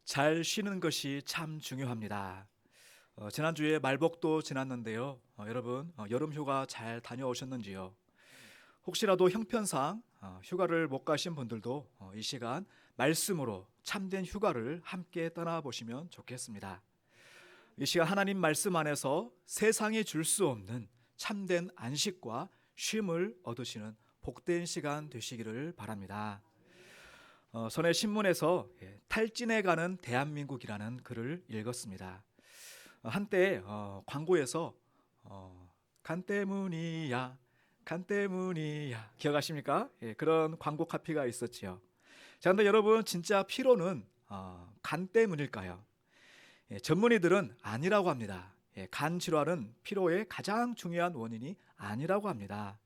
잘 쉬는 것이 참 중요합니다. 지난주에 말복도 지났는데요. 여러분 여름 휴가 잘 다녀오셨는지요? 혹시라도 형편상 휴가를 못 가신 분들도 이 시간 말씀으로 참된 휴가를 함께 떠나보시면 좋겠습니다. 이 시간 하나님 말씀 안에서 세상이 줄 수 없는 참된 안식과 쉼을 얻으시는 복된 시간 되시기를 바랍니다. 전에 신문에서 탈진해 가는 대한민국이라는 글을 읽었습니다. 한때 광고에서 간 때문이야, 간 때문이야 기억하십니까? 그런 광고 카피가 있었지요. 자, 근데 여러분 진짜 피로는 간 때문일까요? 전문의들은 아니라고 합니다. 간 질환은 피로의 가장 중요한 원인이 아니라고 합니다.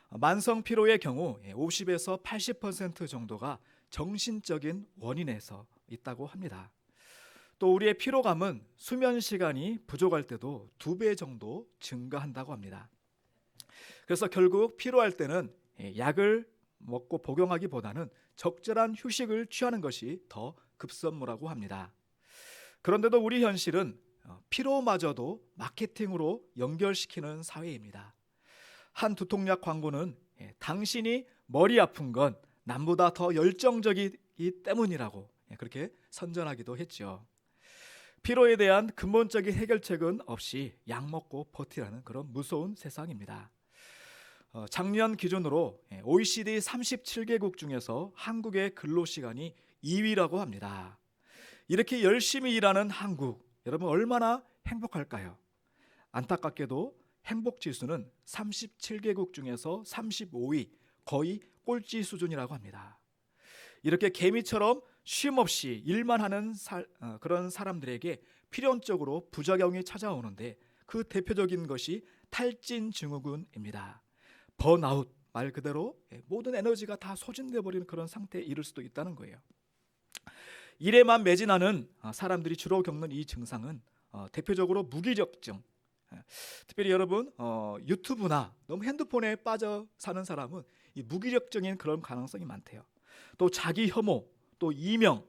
만성 피로의 경우 50에서 80% 정도가 정신적인 원인에서 있다고 합니다. 또 우리의 피로감은 수면 시간이 부족할 때도 2배 정도 증가한다고 합니다. 그래서 결국 피로할 때는 약을 먹고 복용하기보다는 적절한 휴식을 취하는 것이 더 급선무라고 합니다. 그런데도 우리 현실은 피로마저도 마케팅으로 연결시키는 사회입니다. 한 두통약 광고는 당신이 머리 아픈 건 남보다 더 열정적이기 때문이라고 그렇게 선전하기도 했죠. 피로에 대한 근본적인 해결책은 없이 약 먹고 버티라는 그런 무서운 세상입니다. 작년 기준으로 OECD 37개국 중에서 한국의 근로시간이 2위라고 합니다. 이렇게 열심히 일하는 한국, 여러분 얼마나 행복할까요? 안타깝게도 행복지수는 37개국 중에서 35위, 거의 꼴찌 수준이라고 합니다. 이렇게 개미처럼 쉼없이 일만 하는 그런 사람들에게 필연적으로 부작용이 찾아오는데 그 대표적인 것이 탈진 증후군입니다. 번아웃, 말 그대로 모든 에너지가 다 소진되어 버리는 그런 상태에 이를 수도 있다는 거예요. 일에만 매진하는 사람들이 주로 겪는 이 증상은 대표적으로 무기력증. 특별히 여러분 유튜브나 너무 핸드폰에 빠져 사는 사람은 이 무기력증인 그런 가능성이 많대요. 또 자기 혐오, 또 이명,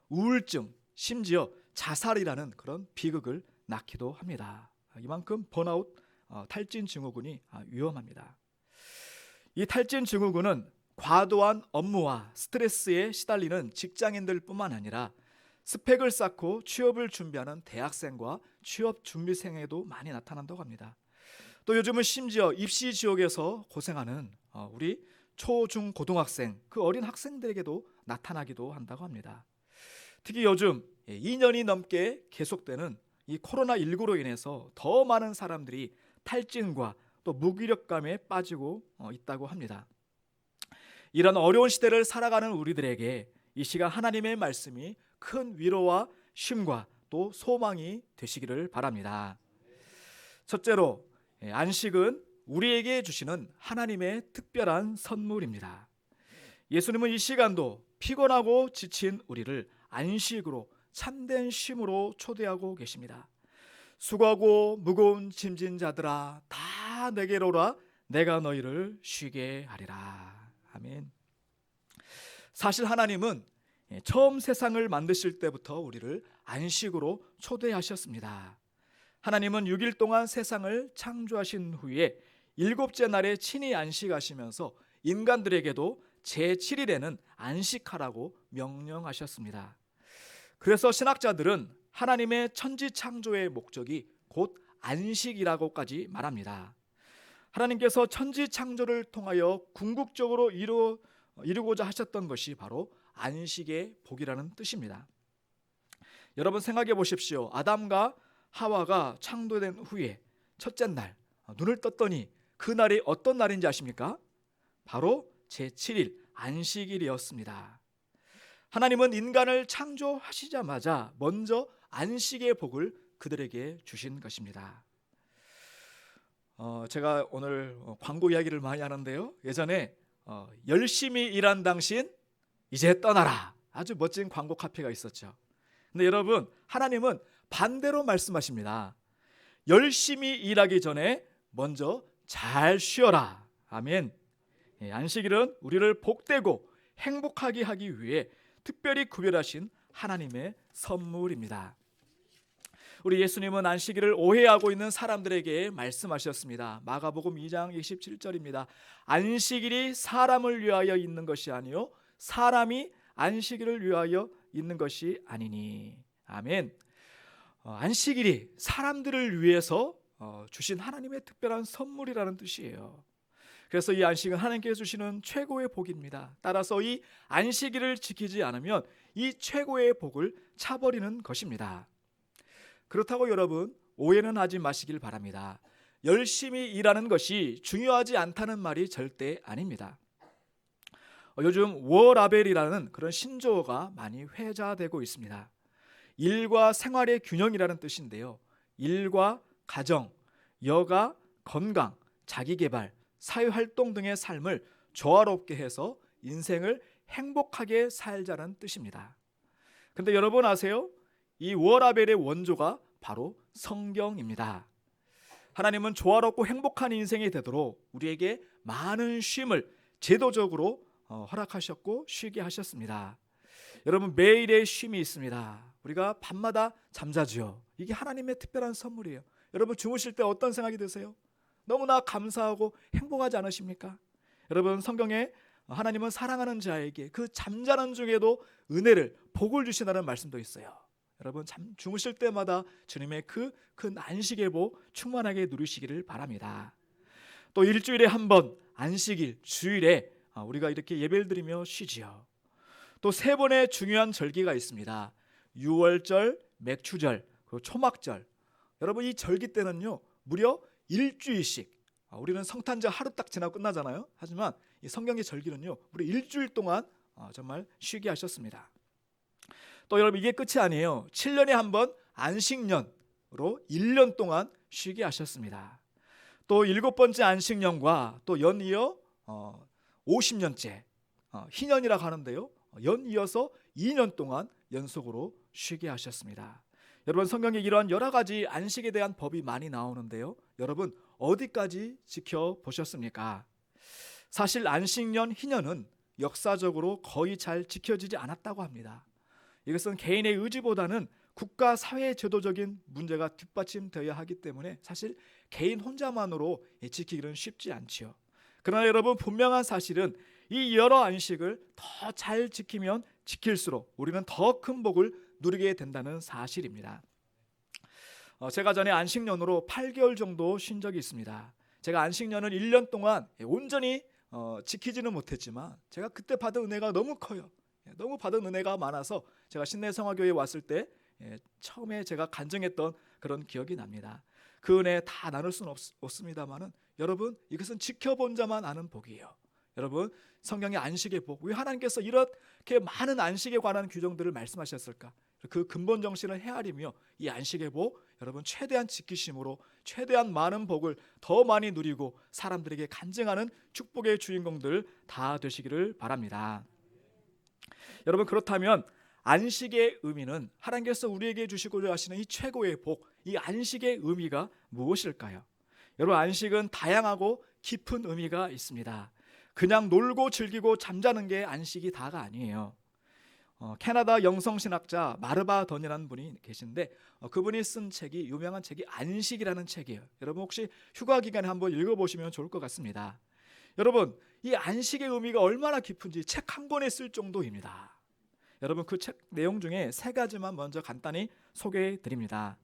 우울증, 심지어 자살이라는 그런 비극을 낳기도 합니다. 이만큼 번아웃, 탈진 증후군이 위험합니다. 이 탈진 증후군은 과도한 업무와 스트레스에 시달리는 직장인들뿐만 아니라 스펙을 쌓고 취업을 준비하는 대학생과 취업 준비생에도 많이 나타난다고 합니다. 또 요즘은 심지어 입시 지옥에서 고생하는 우리 초, 중, 고등학생, 그 어린 학생들에게도 나타나기도 한다고 합니다. 특히 요즘 2년이 넘게 계속되는 이 코로나19로 인해서 더 많은 사람들이 탈진과 또 무기력감에 빠지고 있다고 합니다. 이런 어려운 시대를 살아가는 우리들에게 이 시간 하나님의 말씀이 큰 위로와 쉼과 또 소망이 되시기를 바랍니다. 첫째로, 안식은 우리에게 주시는 하나님의 특별한 선물입니다. 예수님은 이 시간도 피곤하고 지친 우리를 안식으로 참된 쉼으로 초대하고 계십니다. 수고하고 무거운 짐진 자들아 다 내게로 오라 내가 너희를 쉬게 하리라. 아멘. 사실 하나님은 처음 세상을 만드실 때부터 우리를 안식으로 초대하셨습니다. 하나님은 6일 동안 세상을 창조하신 후에 7째 날에 친히 안식하시면서 인간들에게도 제7일에는 안식하라고 명령하셨습니다. 그래서 신학자들은 하나님의 천지 창조의 목적이 곧 안식이라고까지 말합니다. 하나님께서 천지 창조를 통하여 궁극적으로 이루고자 하셨던 것이 바로 안식의 복이라는 뜻입니다. 여러분 생각해 보십시오. 아담과 하와가 창조된 후에 첫째 날 눈을 떴더니 그 날이 어떤 날인지 아십니까? 바로 제7일 안식일이었습니다. 하나님은 인간을 창조하시자마자 먼저 안식의 복을 그들에게 주신 것입니다. 제가 오늘 광고 이야기를 많이 하는데요. 예전에 열심히 일한 당신 이제 떠나라, 아주 멋진 광고 카피가 있었죠. 근데 여러분, 하나님은 반대로 말씀하십니다. 열심히 일하기 전에 먼저 잘 쉬어라. 아멘. 안식일은 우리를 복되고 행복하게 하기 위해 특별히 구별하신 하나님의 선물입니다. 우리 예수님은 안식일을 오해하고 있는 사람들에게 말씀하셨습니다. 마가복음 2장 27절입니다. 안식일이 사람을 위하여 있는 것이 아니요 사람이 안식일을 위하여 있는 것이 아니니. 아멘. 안식일이 사람들을 위해서 주신 하나님의 특별한 선물이라는 뜻이에요. 그래서 이 안식은 하나님께서 주시는 최고의 복입니다. 따라서 이 안식일을 지키지 않으면 이 최고의 복을 차버리는 것입니다. 그렇다고 여러분, 오해는 하지 마시길 바랍니다. 열심히 일하는 것이 중요하지 않다는 말이 절대 아닙니다. 요즘 워라벨이라는 그런 신조어가 많이 회자되고 있습니다. 일과 생활의 균형이라는 뜻인데요. 일과 가정, 여가 건강, 자기개발, 사회활동 등의 삶을 조화롭게 해서 인생을 행복하게 살자는 뜻입니다. 근데 여러분 아세요? 이 워라벨의 원조가 바로 성경입니다. 하나님은 조화롭고 행복한 인생이 되도록 우리에게 많은 쉼을 제도적으로 허락하셨고 쉬게 하셨습니다. 여러분, 매일의 쉼이 있습니다. 우리가 밤마다 잠자지요. 이게 하나님의 특별한 선물이에요. 여러분, 주무실 때 어떤 생각이 드세요? 너무나 감사하고 행복하지 않으십니까? 여러분, 성경에 하나님은 사랑하는 자에게 그 잠자는 중에도 은혜를, 복을 주신다는 말씀도 있어요. 여러분, 주무실 때마다 주님의 그 안식의 복 충만하게 누리시기를 바랍니다. 또 일주일에 한 번 안식일, 주일에 우리가 이렇게 예배를 드리며 쉬지요. 또 3번의 중요한 절기가 있습니다. 유월절, 맥추절, 그리고 초막절. 여러분, 이 절기 때는요 무려 일주일씩, 우리는 성탄절 하루 딱 지나고 끝나잖아요. 하지만 이 성경의 절기는요 무려 일주일 동안 정말 쉬게 하셨습니다. 또 여러분, 이게 끝이 아니에요. 7년에 한 번 안식년으로 1년 동안 쉬게 하셨습니다. 또 7번째 안식년과 또 연이어 50년째 희년이라고 하는데요, 연이어서 2년 동안 연속으로 쉬게 하셨습니다. 여러분, 성경에 이러한 여러 가지 안식에 대한 법이 많이 나오는데요, 여러분 어디까지 지켜보셨습니까? 사실 안식년, 희년은 역사적으로 거의 잘 지켜지지 않았다고 합니다. 이것은 개인의 의지보다는 국가 사회 제도적인 문제가 뒷받침되어야 하기 때문에 사실 개인 혼자만으로 지키기는 쉽지 않지요. 그러나 여러분, 분명한 사실은 이 여러 안식을 더 잘 지키면 지킬수록 우리는 더 큰 복을 누리게 된다는 사실입니다. 제가 전에 안식년으로 8개월 정도 쉰 적이 있습니다. 제가 안식년을 1년 동안 온전히 지키지는 못했지만 제가 그때 받은 은혜가 너무 커요. 너무 받은 은혜가 많아서 제가 신내성화교회에 왔을 때 처음에 제가 간증했던 그런 기억이 납니다. 그 은혜 다 나눌 수는 없습니다만은 여러분, 이것은 지켜본 자만 아는 복이에요. 여러분, 성경의 안식의 복, 왜 하나님께서 이렇게 많은 안식에 관한 규정들을 말씀하셨을까? 그 근본 정신을 헤아리며 이 안식의 복, 여러분 최대한 지키심으로 최대한 많은 복을 더 많이 누리고 사람들에게 간증하는 축복의 주인공들 다 되시기를 바랍니다. 여러분, 그렇다면 안식의 의미는, 하나님께서 우리에게 주시고자 하시는 이 최고의 복, 이 안식의 의미가 무엇일까요? 여러분, 안식은 다양하고 깊은 의미가 있습니다. 그냥 놀고 즐기고 잠자는 게 안식이 다가 아니에요. 캐나다 영성신학자 마르바 던이라는 분이 계신데 그분이 쓴 책이, 유명한 책이 안식이라는 책이에요. 여러분, 혹시 휴가 기간에 한번 읽어보시면 좋을 것 같습니다. 여러분, 이 안식의 의미가 얼마나 깊은지 책 한 권에 쓸 정도입니다. 여러분, 그 책 내용 중에 3가지만 먼저 간단히 소개해 드립니다.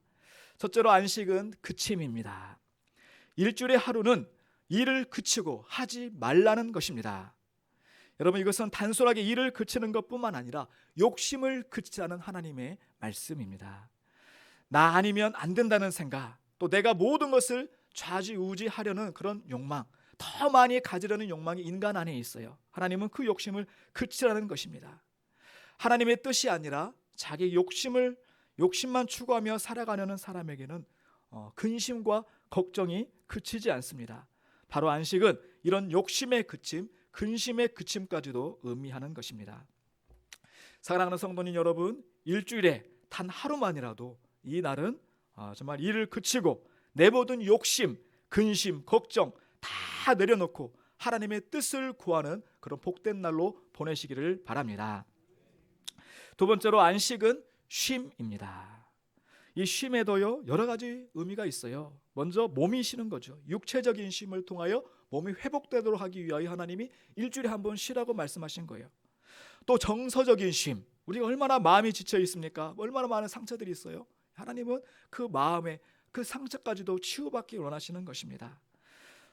첫째로, 안식은 그침입니다. 일주일의 하루는 일을 그치고 하지 말라는 것입니다. 여러분, 이것은 단순하게 일을 그치는 것뿐만 아니라 욕심을 그치자는 하나님의 말씀입니다. 나 아니면 안 된다는 생각, 또 내가 모든 것을 좌지우지하려는 그런 욕망, 더 많이 가지려는 욕망이 인간 안에 있어요. 하나님은 그 욕심을 그치라는 것입니다. 하나님의 뜻이 아니라 자기 욕심만 추구하며 살아가려는 사람에게는 근심과 걱정이 그치지 않습니다. 바로 안식은 이런 욕심의 그침, 근심의 그침까지도 의미하는 것입니다. 사랑하는 성도님 여러분, 일주일에 단 하루만이라도 이 날은 정말 일을 그치고 내 모든 욕심, 근심, 걱정 다 내려놓고 하나님의 뜻을 구하는 그런 복된 날로 보내시기를 바랍니다. 두 번째로 안식은 쉼입니다. 이 쉼에도요 여러 가지 의미가 있어요. 먼저 몸이 쉬는 거죠. 육체적인 쉼을 통하여 몸이 회복되도록 하기 위하여 하나님이 일주일에 한 번 쉬라고 말씀하신 거예요. 또 정서적인 쉼, 우리가 얼마나 마음이 지쳐 있습니까? 얼마나 많은 상처들이 있어요. 하나님은 그 마음의 그 상처까지도 치유받기 원하시는 것입니다.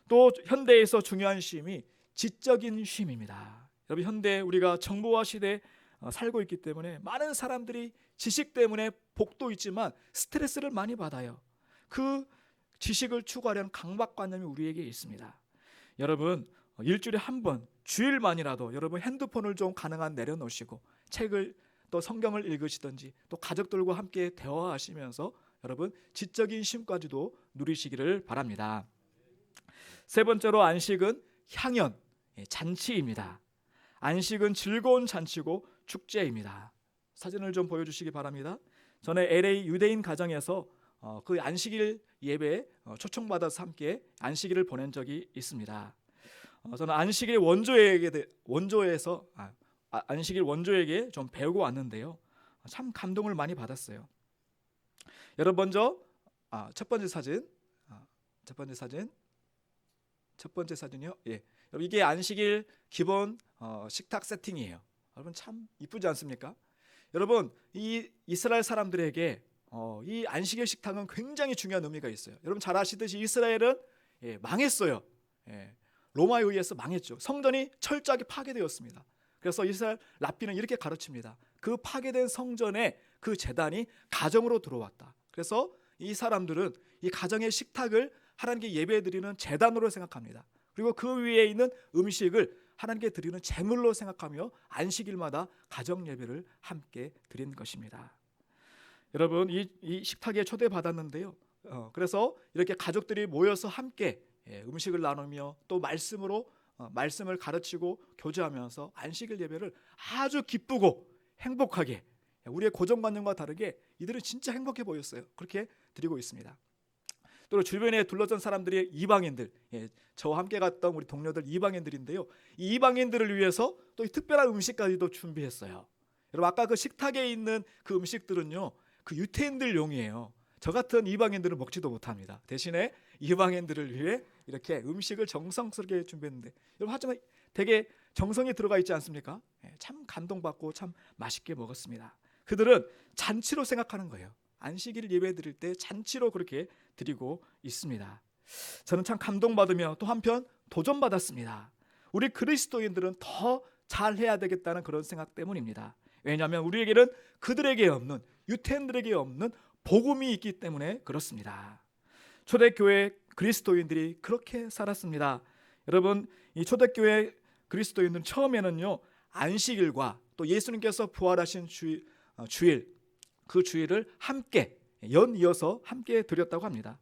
또 현대에서 중요한 쉼이 지적인 쉼입니다. 여러분, 현대 우리가 정보화 시대에 살고 있기 때문에 많은 사람들이 지식 때문에 복도 있지만 스트레스를 많이 받아요. 그 지식을 추구하려는 강박관념이 우리에게 있습니다. 여러분, 일주일에 한 번, 주일만이라도 여러분 핸드폰을 좀 가능한 내려놓으시고 책을 또 성경을 읽으시든지 또 가족들과 함께 대화하시면서 여러분 지적인 쉼까지도 누리시기를 바랍니다. 세 번째로 안식은 향연, 잔치입니다. 안식은 즐거운 잔치고 축제입니다. 사진을 좀 보여주시기 바랍니다. 전에 LA 유대인 가정에서 그 안식일 예배에 초청받아서 함께 안식일을 보낸 적이 있습니다. 저는 안식일 안식일 원조에게 좀 배우고 왔는데요. 참 감동을 많이 받았어요. 여러분, 먼저 첫 번째 사진이요. 예, 여러분 이게 안식일 기본 식탁 세팅이에요. 여러분 참 이쁘지 않습니까? 여러분, 이 이스라엘 사람들에게 이 안식일 식탁은 굉장히 중요한 의미가 있어요. 여러분 잘 아시듯이 이스라엘은 망했어요. 로마에 의해서 망했죠. 성전이 철저하게 파괴되었습니다. 그래서 이스라엘 랍비는 이렇게 가르칩니다. 그 파괴된 성전에 그 제단이 가정으로 들어왔다. 그래서 이 사람들은 이 가정의 식탁을 하나님께 예배드리는 제단으로 생각합니다. 그리고 그 위에 있는 음식을 하나님께 드리는 제물로 생각하며 안식일마다 가정 예배를 함께 드리는 것입니다. 여러분, 이 식탁에 초대받았는데요. 그래서 이렇게 가족들이 모여서 함께 음식을 나누며 또 말씀을 가르치고 교제하면서 안식일 예배를 아주 기쁘고 행복하게, 우리의 고정관념과 다르게 이들은 진짜 행복해 보였어요. 그렇게 드리고 있습니다. 또 주변에 둘러싼 사람들이 이방인들, 저와 함께 갔던 우리 동료들 이방인들인데요. 이 이방인들을 위해서 또 특별한 음식까지도 준비했어요. 여러분, 아까 그 식탁에 있는 그 음식들은요, 그 유태인들용이에요. 저 같은 이방인들은 먹지도 못합니다. 대신에 이방인들을 위해 이렇게 음식을 정성스럽게 준비했는데, 여러분 하지만 되게 정성이 들어가 있지 않습니까? 참 감동받고 참 맛있게 먹었습니다. 그들은 잔치로 생각하는 거예요. 안식일 예배 드릴 때 잔치로 그렇게 드리고 있습니다. 저는 참 감동받으며 또 한편 도전받았습니다. 우리 그리스도인들은 더 잘해야 되겠다는 그런 생각 때문입니다. 왜냐하면 우리에게는 그들에게 없는, 유태인들에게 없는 복음이 있기 때문에 그렇습니다. 초대교회 그리스도인들이 그렇게 살았습니다. 여러분, 이 초대교회 그리스도인들은 처음에는요, 안식일과 또 예수님께서 부활하신 주일, 그 주일을 함께 연이어서 함께 드렸다고 합니다.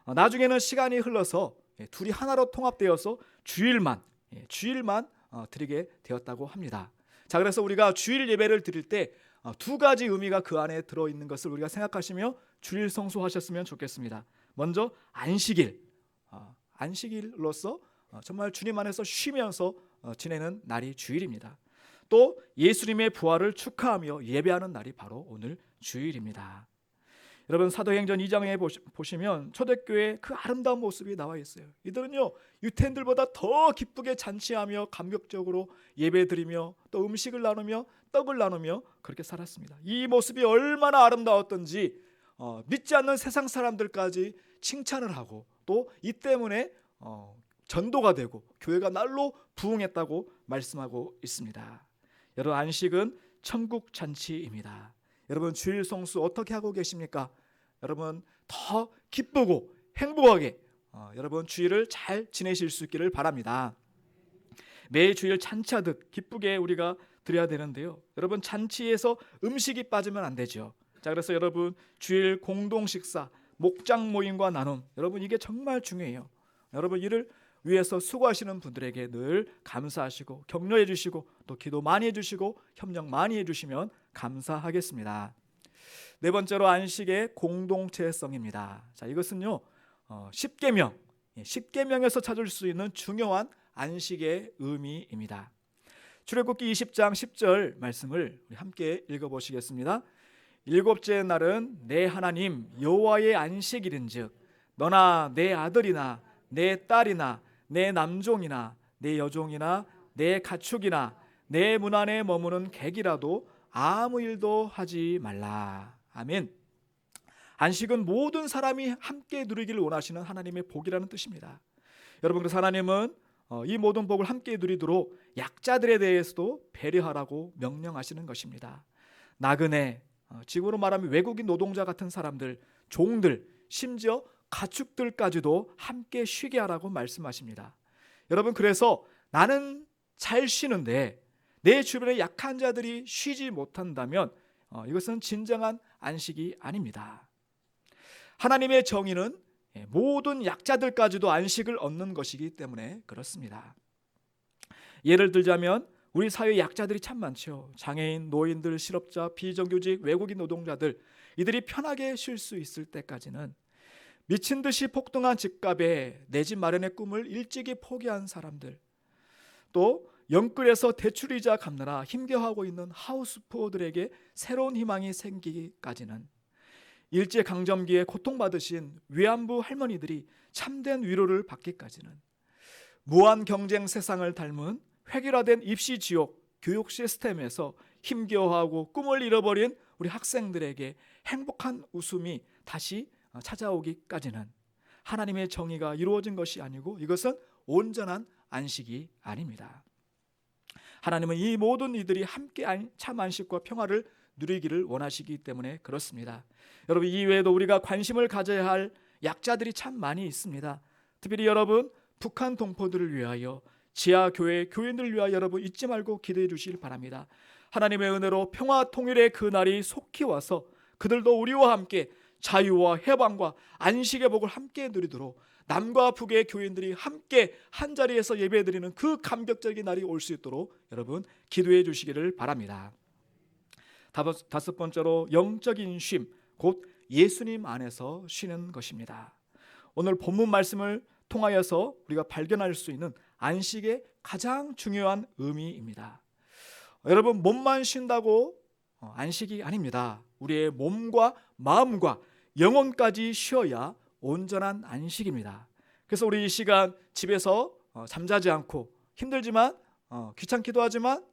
나중에는 시간이 흘러서 둘이 하나로 통합되어서 주일만 드리게 되었다고 합니다. 자, 그래서 우리가 주일 예배를 드릴 때 두 가지 의미가 그 안에 들어있는 것을 우리가 생각하시며 주일 성수하셨으면 좋겠습니다. 먼저 안식일로서 정말 주님 안에서 쉬면서 지내는 날이 주일입니다. 또 예수님의 부활을 축하하며 예배하는 날이 바로 오늘 주일입니다. 여러분, 사도행전 2장에 보시면 초대교회의 그 아름다운 모습이 나와 있어요. 이들은요, 유태인들보다 더 기쁘게 잔치하며 감격적으로 예배드리며 또 음식을 나누며 떡을 나누며 그렇게 살았습니다. 이 모습이 얼마나 아름다웠던지 믿지 않는 세상 사람들까지 칭찬을 하고 또 이 때문에 전도가 되고 교회가 날로 부흥했다고 말씀하고 있습니다. 여러분, 안식은 천국 잔치입니다. 여러분, 주일 성수 어떻게 하고 계십니까? 여러분, 더 기쁘고 행복하게 여러분 주일을 잘 지내실 수 있기를 바랍니다. 매 주일 잔치하듯 기쁘게 우리가 드려야 되는데요. 여러분, 잔치에서 음식이 빠지면 안 되죠. 자, 그래서 여러분 주일 공동 식사, 목장 모임과 나눔, 여러분 이게 정말 중요해요. 여러분, 이를 위해서 수고하시는 분들에게 늘 감사하시고 격려해 주시고 또 기도 많이 해 주시고 협력 많이 해 주시면 감사하겠습니다. 네 번째로 안식의 공동체성입니다. 자, 이것은요, 10계명, 10계명에서 찾을 수 있는 중요한 안식의 의미입니다. 출애굽기 20장 10절 말씀을 우리 함께 읽어보시겠습니다. 일곱째 날은 내 하나님 여호와의 안식일인즉 너나 내 아들이나 내 딸이나 내 남종이나 내 여종이나 내 가축이나 내 문 안에 머무는 객이라도 아무 일도 하지 말라. 아멘. 안식은 모든 사람이 함께 누리기를 원하시는 하나님의 복이라는 뜻입니다. 여러분, 그래서 하나님은 이 모든 복을 함께 누리도록 약자들에 대해서도 배려하라고 명령하시는 것입니다. 나그네, 지금으로 말하면 외국인 노동자 같은 사람들, 종들, 심지어 가축들까지도 함께 쉬게 하라고 말씀하십니다. 여러분, 그래서 나는 잘 쉬는데 내 주변에 약한 자들이 쉬지 못한다면 이것은 진정한 안식이 아닙니다. 하나님의 정의는 모든 약자들까지도 안식을 얻는 것이기 때문에 그렇습니다. 예를 들자면 우리 사회에 약자들이 참 많죠. 장애인, 노인들, 실업자, 비정규직, 외국인 노동자들, 이들이 편하게 쉴 수 있을 때까지는 미친 듯이 폭등한 집값에 내 집 마련의 꿈을 일찍이 포기한 사람들, 또 영끌에서 대출이자 갚느라 힘겨워하고 있는 하우스푸어들에게 새로운 희망이 생기기까지는, 일제강점기에 고통받으신 위안부 할머니들이 참된 위로를 받기까지는, 무한 경쟁 세상을 닮은 획일화된 입시지옥 교육 시스템에서 힘겨워하고 꿈을 잃어버린 우리 학생들에게 행복한 웃음이 다시 찾아오기까지는 하나님의 정의가 이루어진 것이 아니고 이것은 온전한 안식이 아닙니다. 하나님은 이 모든 이들이 함께 참 안식과 평화를 누리기를 원하시기 때문에 그렇습니다. 여러분, 이외에도 우리가 관심을 가져야 할 약자들이 참 많이 있습니다. 특별히 여러분, 북한 동포들을 위하여, 지하교회 교인들을 위하여 여러분 잊지 말고 기도해 주시길 바랍니다. 하나님의 은혜로 평화 통일의 그날이 속히 와서 그들도 우리와 함께 자유와 해방과 안식의 복을 함께 누리도록 남과 북의 교인들이 함께 한자리에서 예배드리는 그 감격적인 날이 올 수 있도록 여러분 기도해 주시기를 바랍니다. 다섯 번째로 영적인 쉼, 곧 예수님 안에서 쉬는 것입니다. 오늘 본문 말씀을 통하여서 우리가 발견할 수 있는 안식의 가장 중요한 의미입니다. 여러분, 몸만 쉰다고 안식이 아닙니다. 우리의 몸과 마음과 영혼까지 쉬어야 온전한 안식입니다. 그래서 우리 이 시간 집에서 잠자지 않고 힘들지만 귀찮기도 하지만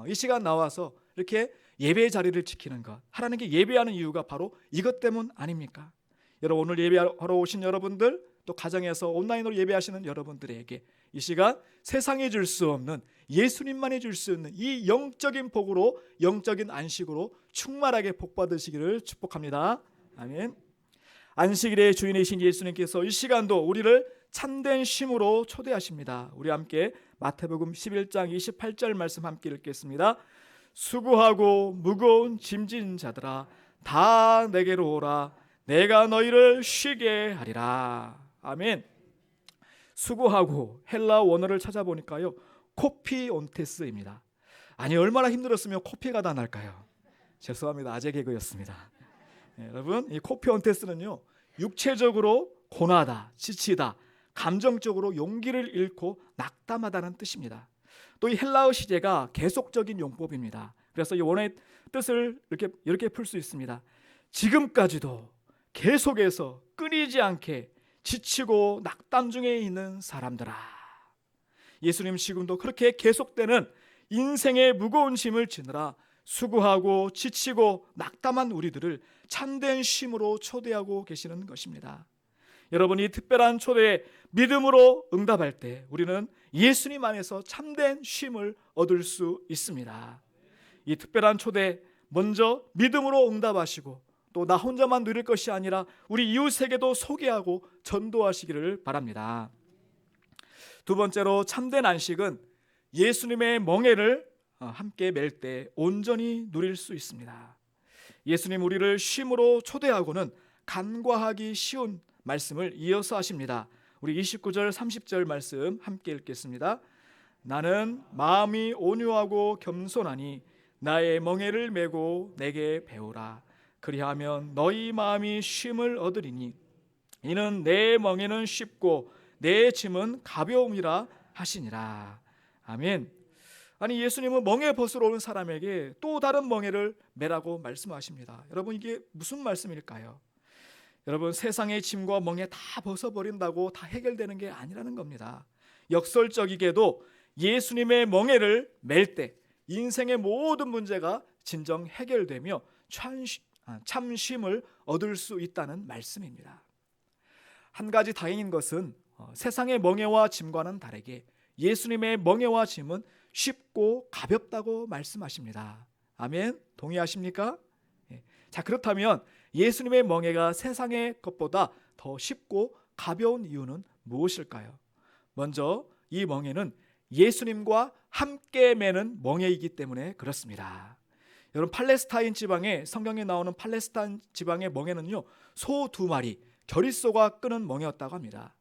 이 시간 나와서 이렇게 예배의 자리를 지키는 것, 하나님께 예배하는 이유가 바로 이것 때문 아닙니까? 여러분, 오늘 예배하러 오신 여러분들, 또 가정에서 온라인으로 예배하시는 여러분들에게 이 시간 세상에 줄 수 없는, 예수님만이 줄 수 있는 이 영적인 복으로, 영적인 안식으로 충만하게 복 받으시기를 축복합니다. 아멘. 안식일의 주인이신 예수님께서 이 시간도 우리를 참된 쉼으로 초대하십니다. 우리 함께 마태복음 11장 28절 말씀 함께 읽겠습니다. 수고하고 무거운 짐진 자들아 다 내게로 오라, 내가 너희를 쉬게 하리라. 아멘. 수고하고 헬라 원어를 찾아보니까요, 코피온테스입니다. 아니, 얼마나 힘들었으면 코피가 다 날까요? 죄송합니다. 아재 개그였습니다. 여러분, 이 코피온테스는요, 육체적으로 고나다, 지치다, 감정적으로 용기를 잃고 낙담하다는 뜻입니다. 또 이 헬라어 시제가 계속적인 용법입니다. 그래서 이 원어의 뜻을 이렇게 풀 수 있습니다. 지금까지도 계속해서 끊이지 않게 지치고 낙담 중에 있는 사람들아. 예수님 지금도 그렇게 계속되는 인생의 무거운 짐을 지느라 수고하고 지치고 낙담한 우리들을 참된 쉼으로 초대하고 계시는 것입니다. 여러분, 이 특별한 초대에 믿음으로 응답할 때 우리는 예수님 안에서 참된 쉼을 얻을 수 있습니다. 이 특별한 초대에 먼저 믿음으로 응답하시고 또 나 혼자만 누릴 것이 아니라 우리 이웃에게도 소개하고 전도하시기를 바랍니다. 두 번째로 참된 안식은 예수님의 멍에를 함께 맬 때 온전히 누릴 수 있습니다. 예수님 우리를 쉼으로 초대하고는 간과하기 쉬운 말씀을 이어서 하십니다. 우리 29절 30절 말씀 함께 읽겠습니다. 나는 마음이 온유하고 겸손하니 나의 멍에를 메고 내게 배우라. 그리하면 너희 마음이 쉼을 얻으리니 이는 내 멍에는 쉽고 내 짐은 가벼움이라 하시니라. 아멘. 아니, 예수님은 멍에 벗으러 오는 사람에게 또 다른 멍에를 매라고 말씀하십니다. 여러분, 이게 무슨 말씀일까요? 여러분, 세상의 짐과 멍에 다 벗어버린다고 다 해결되는 게 아니라는 겁니다. 역설적이게도 예수님의 멍에를 맬 때 인생의 모든 문제가 진정 해결되며 참 쉼을 얻을 수 있다는 말씀입니다. 한 가지 다행인 것은 세상의 멍에와 짐과는 다르게 예수님의 멍에와 짐은 쉽고 가볍다고 말씀하십니다. 아멘. 동의하십니까? 자, 그렇다면 예수님의 멍에가 세상의 것보다 더 쉽고 가벼운 이유는 무엇일까요? 먼저 이 멍에는 예수님과 함께 매는 멍에이기 때문에 그렇습니다. 여러분, 팔레스타인 지방에, 성경에 나오는 팔레스타인 지방의 멍에는요, 소 2마리, 겨릿소가 끄는 멍에였다고 합니다.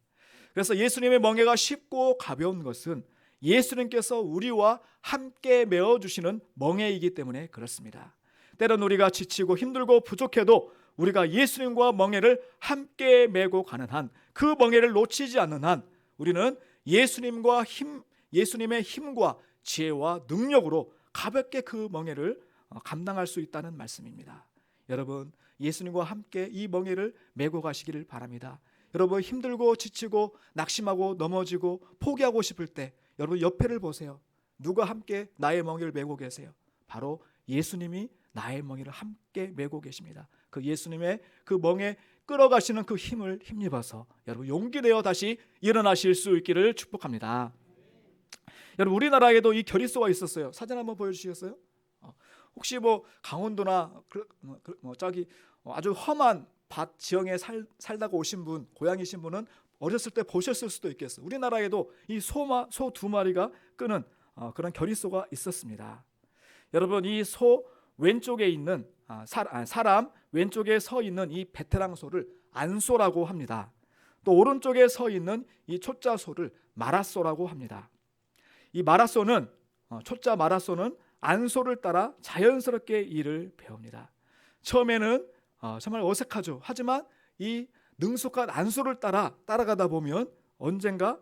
그래서 예수님의 멍에가 쉽고 가벼운 것은 예수님께서 우리와 함께 메어주시는 멍에이기 때문에 그렇습니다. 때론 우리가 지치고 힘들고 부족해도 우리가 예수님과 멍에를 함께 메고 가는 한, 그 멍에를 놓치지 않는 한 우리는 예수님의 힘과 지혜와 능력으로 가볍게 그 멍에를 감당할 수 있다는 말씀입니다. 여러분, 예수님과 함께 이 멍에를 메고 가시기를 바랍니다. 여러분, 힘들고 지치고 낙심하고 넘어지고 포기하고 싶을 때 여러분 옆에를 보세요. 누가 함께 나의 멍에를 메고 계세요? 바로 예수님이 나의 멍에를 함께 메고 계십니다. 그 예수님의 그 멍에 끌어가시는 그 힘을 힘입어서 여러분 용기 내어 다시 일어나실 수 있기를 축복합니다. 여러분, 우리나라에도 이 겨릿소가 있었어요. 사진 한번 보여주시겠어요? 혹시 강원도나 저기 아주 험한 밭 지형에 살다가 오신 분, 고향이신 분은 어렸을 때 보셨을 수도 있겠어요. 우리나라에도 이 소 2마리가 끄는 그런 겨릿소가 있었습니다. 여러분, 이 소 왼쪽에 있는 사람 왼쪽에 서 있는 이 베테랑 소를 안소라고 합니다. 또 오른쪽에 서 있는 이 초짜 소를 마라소라고 합니다. 이 마라소는 초짜 마라소는 안소를 따라 자연스럽게 일을 배웁니다. 처음에는 정말 어색하죠. 하지만 이 능숙한 안소를 따라가다 보면 언젠가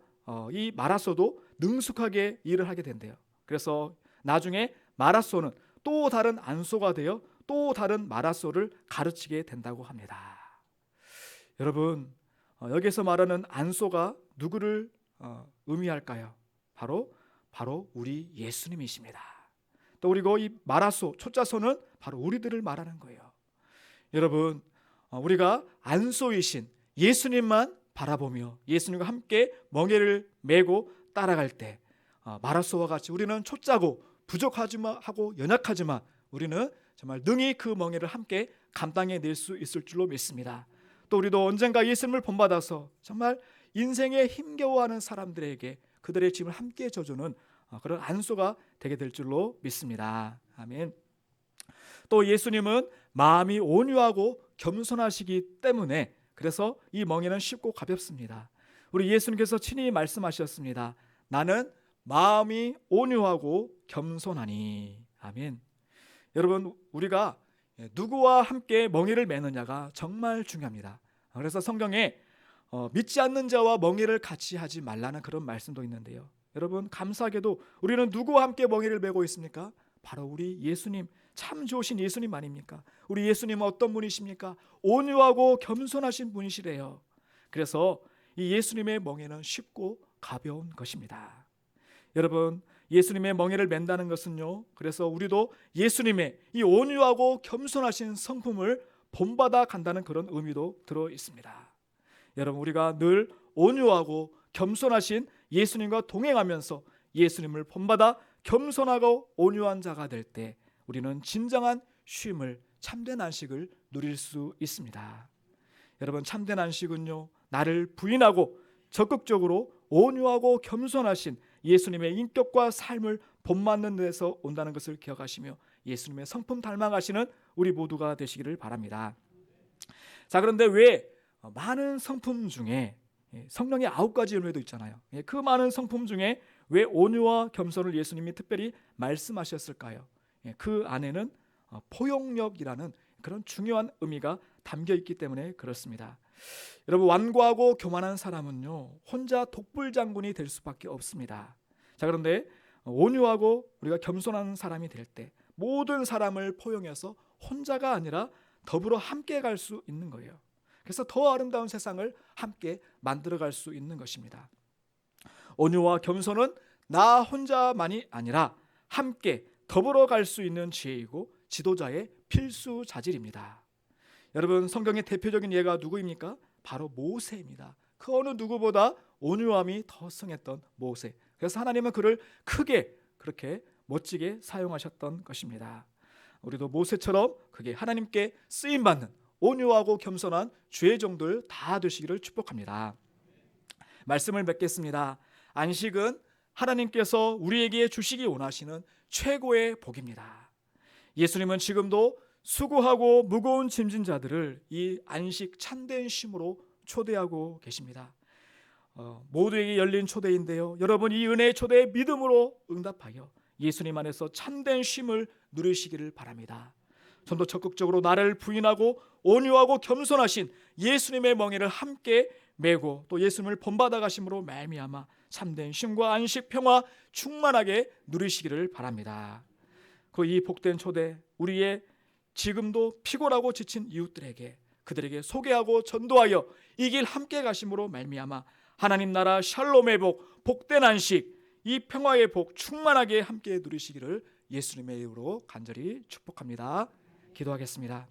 이 마라소도 능숙하게 일을 하게 된대요. 그래서 나중에 마라소는 또 다른 안소가 되어 또 다른 마라소를 가르치게 된다고 합니다. 여러분, 여기서 말하는 안소가 누구를 의미할까요? 바로 우리 예수님이십니다. 또 그리고 이 마라소, 초짜소는 바로 우리들을 말하는 거예요. 여러분, 우리가 안소이신 예수님만 바라보며 예수님과 함께 멍에를 메고 따라갈 때 마라소와 같이 우리는 초짜고 부족하지만 하고 연약하지만 우리는 정말 능히 그 멍에를 함께 감당해낼 수 있을 줄로 믿습니다. 또 우리도 언젠가 예수님을 본받아서 정말 인생에 힘겨워하는 사람들에게 그들의 짐을 함께 져주는 그런 안소가 되게 될 줄로 믿습니다. 아멘. 또 예수님은 마음이 온유하고 겸손하시기 때문에 그래서 이 멍에는 쉽고 가볍습니다. 우리 예수님께서 친히 말씀하셨습니다. 나는 마음이 온유하고 겸손하니. 아멘. 여러분, 우리가 누구와 함께 멍에를 매느냐가 정말 중요합니다. 그래서 성경에 믿지 않는 자와 멍에를 같이 하지 말라는 그런 말씀도 있는데요. 여러분, 감사하게도 우리는 누구와 함께 멍에를 메고 있습니까? 바로 우리 예수님, 참 좋으신 예수님 아닙니까? 우리 예수님은 어떤 분이십니까? 온유하고 겸손하신 분이시래요. 그래서 이 예수님의 멍에는 쉽고 가벼운 것입니다. 여러분, 예수님의 멍에를 맨다는 것은요, 그래서 우리도 예수님의 이 온유하고 겸손하신 성품을 본받아 간다는 그런 의미도 들어 있습니다. 여러분, 우리가 늘 온유하고 겸손하신 예수님과 동행하면서 예수님을 본받아 겸손하고 온유한 자가 될 때 우리는 진정한 쉼을, 참된 안식을 누릴 수 있습니다. 여러분, 참된 안식은요, 나를 부인하고 적극적으로 온유하고 겸손하신 예수님의 인격과 삶을 본받는 데서 온다는 것을 기억하시며 예수님의 성품 닮아가시는 우리 모두가 되시기를 바랍니다. 자, 그런데 왜 많은 성품 중에 성령의 9가지 열매도 있잖아요. 그 많은 성품 중에 왜 온유와 겸손을 예수님이 특별히 말씀하셨을까요? 그 안에는 포용력이라는 그런 중요한 의미가 담겨 있기 때문에 그렇습니다. 여러분, 완고하고 교만한 사람은요, 혼자 독불장군이 될 수밖에 없습니다. 자, 그런데 온유하고 우리가 겸손한 사람이 될 때 모든 사람을 포용해서 혼자가 아니라 더불어 함께 갈 수 있는 거예요. 그래서 더 아름다운 세상을 함께 만들어갈 수 있는 것입니다. 온유와 겸손은 나 혼자만이 아니라 함께 더불어 갈 수 있는 지혜이고 지도자의 필수 자질입니다. 여러분, 성경의 대표적인 예가 누구입니까? 바로 모세입니다. 그 어느 누구보다 온유함이 더 승했던 모세. 그래서 하나님은 그를 크게 그렇게 멋지게 사용하셨던 것입니다. 우리도 모세처럼 그게 하나님께 쓰임받는 온유하고 겸손한 주의 종들 다 되시기를 축복합니다. 말씀을 맺겠습니다. 안식은 하나님께서 우리에게 주시기 원하시는 최고의 복입니다. 예수님은 지금도 수고하고 무거운 짐진 자들을 이 안식 참된 쉼으로 초대하고 계십니다. 모두에게 열린 초대인데요, 여러분 이 은혜의 초대에 믿음으로 응답하여 예수님 안에서 참된 쉼을 누리시기를 바랍니다. 좀 더 적극적으로 나를 부인하고 온유하고 겸손하신 예수님의 멍에를 함께 메고 또 예수님을 본받아 가심으로 말미암아 참된 쉼과 안식, 평화 충만하게 누리시기를 바랍니다. 그 이 복된 초대, 우리의 지금도 피곤하고 지친 이웃들에게 그들에게 소개하고 전도하여 이 길 함께 가심으로 말미암아 하나님 나라 샬롬의 복, 복된 안식, 이 평화의 복 충만하게 함께 누리시기를 예수님의 이름으로 간절히 축복합니다. 기도하겠습니다.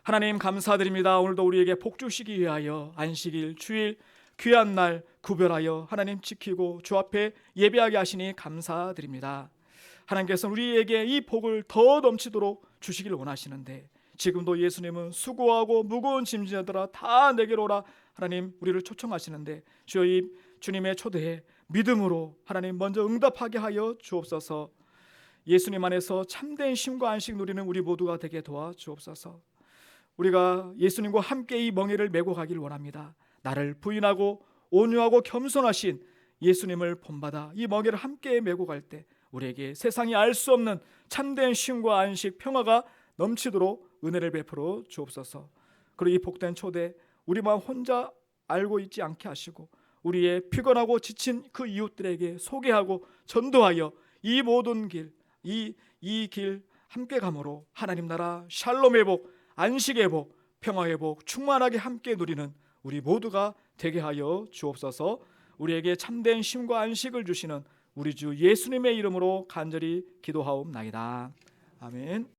하나님 감사드립니다. 오늘도 우리에게 복 주시기 위하여 안식일, 주일, 귀한 날 구별하여 하나님 지키고 주 앞에 예배하게 하시니 감사드립니다. 하나님께서 우리에게 이 복을 더 넘치도록 주시길 원하시는데 지금도 예수님은 수고하고 무거운 짐진자들아 다 내게로 오라 하나님 우리를 초청하시는데 주여 이 주님의 초대에 믿음으로 하나님 먼저 응답하게 하여 주옵소서. 예수님 안에서 참된 쉼과 안식 누리는 우리 모두가 되게 도와 주옵소서. 우리가 예수님과 함께 이 멍에를 메고 가길 원합니다. 나를 부인하고 온유하고 겸손하신 예수님을 본받아 이 멍에를 함께 메고 갈 때 우리에게 세상이 알 수 없는 참된 쉼과 안식, 평화가 넘치도록 은혜를 베풀어 주옵소서. 그리고 이 복된 초대 우리만 혼자 알고 있지 않게 하시고 우리의 피곤하고 지친 그 이웃들에게 소개하고 전도하여 이 모든 길, 이 길 함께 감으로 하나님 나라 샬롬의 복, 안식의 복, 평화의 복 충만하게 함께 누리는 우리 모두가 되게 하여 주옵소서. 우리에게 참된 쉼과 안식을 주시는 우리 주 예수님의 이름으로 간절히 기도하옵나이다. 아멘.